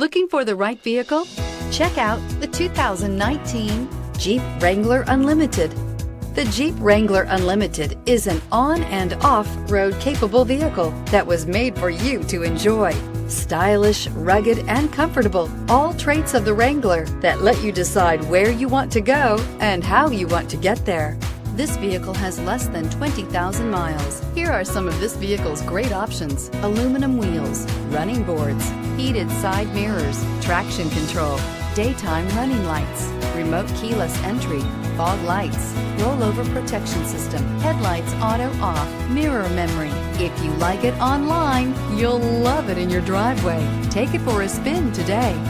Looking for the right vehicle? Check out the 2019 Jeep Wrangler Unlimited. The Jeep Wrangler Unlimited is an on- and off-road capable vehicle that was made for you to enjoy. Stylish, rugged, and comfortable, all traits of the Wrangler that let you decide where you want to go and how you want to get there. This vehicle has less than 20,000 miles. Here are some of this vehicle's great options: aluminum wheels, running boards, heated side mirrors, traction control, daytime running lights, remote keyless entry, fog lights, rollover protection system, headlights auto off, mirror memory. If you like it online, you'll love it in your driveway. Take it for a spin today.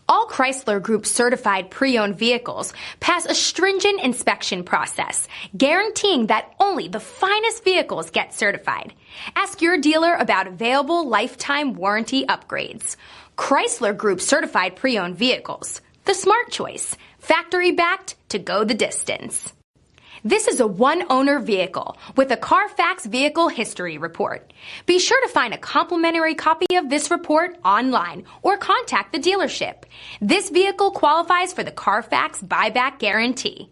All Chrysler Group certified pre-owned vehicles pass a stringent inspection process, guaranteeing that only the finest vehicles get certified. Ask your dealer about available lifetime warranty upgrades. Chrysler Group certified pre-owned vehicles, the smart choice, factory backed to go the distance. This is a one-owner vehicle with a Carfax Vehicle History Report. Be sure to find a complimentary copy of this report online or contact the dealership. This vehicle qualifies for the Carfax Buyback Guarantee.